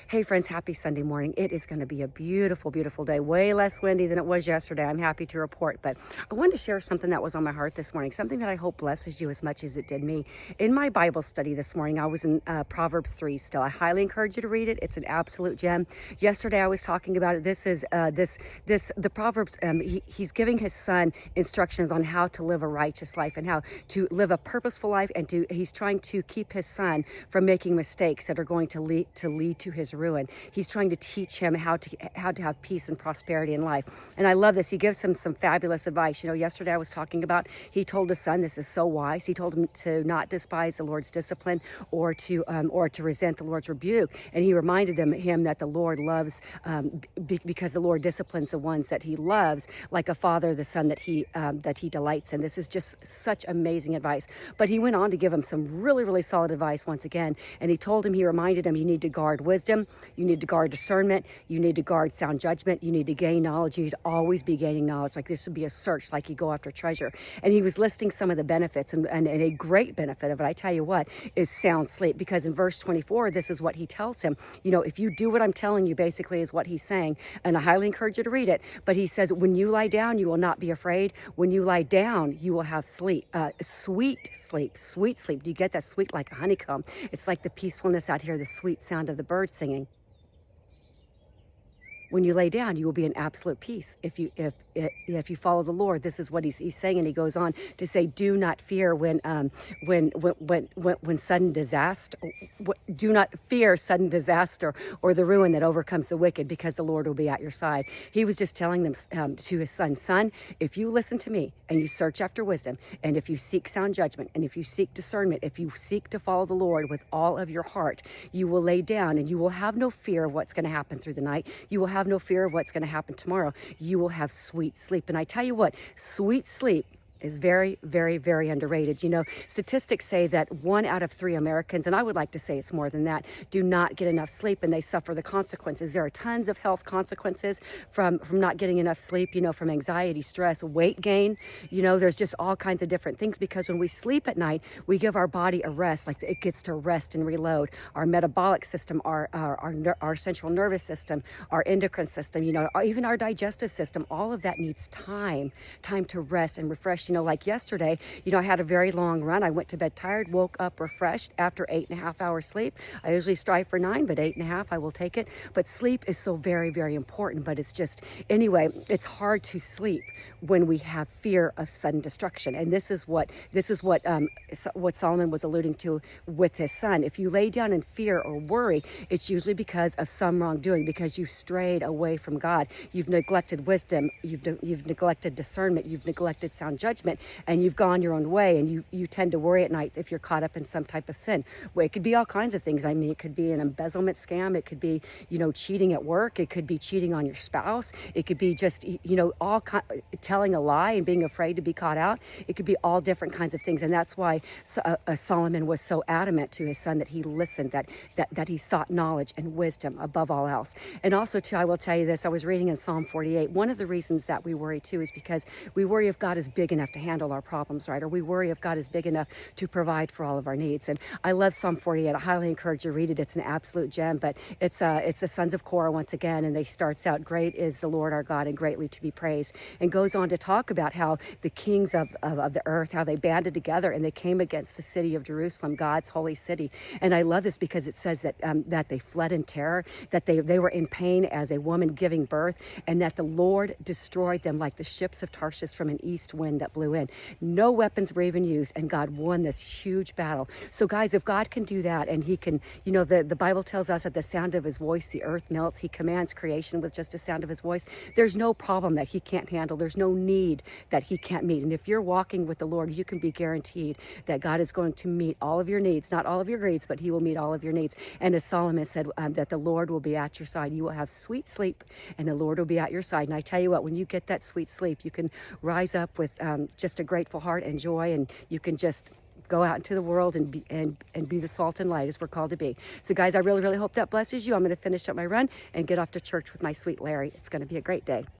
Hey friends, happy Sunday morning. It is going to be a beautiful, beautiful day. Way less windy than it was yesterday. I'm happy to report. But I wanted to share something that was on my heart this morning, something that I hope blesses you as much as it did me. In my Bible study this morning, I was in Proverbs 3 still. I highly encourage you to read it. It's an absolute gem. Yesterday I was talking about it. This is the Proverbs. He's giving his son instructions on how to live a righteous life and how to live a purposeful life, and he's trying to keep his son from making mistakes that are going to lead to his ruin. He's trying to teach him how to have peace and prosperity in life. And I love this. He gives him some fabulous advice. You know, yesterday I was talking about, he told his son, this is so wise. He told him to not despise the Lord's discipline or to resent the Lord's rebuke. And he reminded him that the Lord loves, because the Lord disciplines the ones that he loves, like a father the son that he delights in. This is just such amazing advice. But he went on to give him some really, really solid advice once again. And he reminded him, you need to guard wisdom, you need to guard discernment, you need to guard sound judgment, you need to gain knowledge, you need to always be gaining knowledge. Like this would be a search, like you go after treasure. And he was listing some of the benefits, and a great benefit of it, I tell you what, is sound sleep. Because in verse 24, this is what he tells him. You know, if you do what I'm telling you, basically is what he's saying. And I highly encourage you to read it. But he says, when you lie down, you will not be afraid. When you lie down, you will have sleep, sweet sleep, sweet sleep. Do you get that? Sweet like a honeycomb. It's like the peacefulness out here, the sweet sound of the birds singing. When you lay down, you will be in absolute peace. If you follow the Lord, this is what he's saying, and he goes on to say, "Do not fear when sudden disaster. Do not fear sudden disaster or the ruin that overcomes the wicked, because the Lord will be at your side." He was just telling them to his son, if you listen to me and you search after wisdom, and if you seek sound judgment, and if you seek discernment, if you seek to follow the Lord with all of your heart, you will lay down and you will have no fear of what's going to happen through the night. You will have no fear of what's going to happen tomorrow. You will have sweet sleep. And I tell you what, sweet sleep is very, very, very underrated. You know, statistics say that 1 out of 3 Americans, and I would like to say it's more than that, do not get enough sleep, and they suffer the consequences. There are tons of health consequences from not getting enough sleep, you know, from anxiety, stress, weight gain. You know, there's just all kinds of different things, because when we sleep at night, we give our body a rest, like it gets to rest and reload. Our metabolic system, our central nervous system, our endocrine system, you know, even our digestive system, all of that needs time to rest and refresh. You know, like yesterday, you know, I had a very long run. I went to bed tired, woke up refreshed after 8.5 hours sleep. I usually strive for 9, but 8.5, I will take it. But sleep is so very, very important. But it's just, anyway, it's hard to sleep when we have fear of sudden destruction. And this is what Solomon was alluding to with his son. If you lay down in fear or worry, it's usually because of some wrongdoing, because you've strayed away from God. You've neglected wisdom. You've neglected discernment. You've neglected sound judgment, and you've gone your own way, and you tend to worry at night if you're caught up in some type of sin. Well, it could be all kinds of things. I mean, it could be an embezzlement scam. It could be, you know, cheating at work. It could be cheating on your spouse. It could be just, you know, telling a lie and being afraid to be caught out. It could be all different kinds of things. And that's why Solomon was so adamant to his son that he listened, that he sought knowledge and wisdom above all else. And also, too, I will tell you this. I was reading in Psalm 48. One of the reasons that we worry, too, is because we worry if God is big enough to handle our problems, right? Or we worry if God is big enough to provide for all of our needs. And I love Psalm 48. I highly encourage you to read it. It's an absolute gem. But it's the sons of Korah once again, and they starts out, "Great is the Lord our God, and greatly to be praised," and goes on to talk about how the kings of the earth, how they banded together and they came against the city of Jerusalem, God's holy city. And I love this because it says that they fled in terror, that they were in pain as a woman giving birth, and that the Lord destroyed them like the ships of Tarshish from an east wind that blew in. No weapons were even used, and God won this huge battle. So guys, if God can do that, and he can, you know, the Bible tells us at the sound of his voice, the earth melts. He commands creation with just a sound of his voice. There's no problem that he can't handle. There's no need that he can't meet. And if you're walking with the Lord, you can be guaranteed that God is going to meet all of your needs, not all of your needs, but he will meet all of your needs. And as Solomon said, that the Lord will be at your side. You will have sweet sleep, and the Lord will be at your side. And I tell you what, when you get that sweet sleep, you can rise up with just a grateful heart and joy, and you can just go out into the world and be the salt and light as we're called to be. So guys, I really, really hope that blesses you. I'm going to finish up my run and get off to church with my sweet Larry. It's going to be a great day.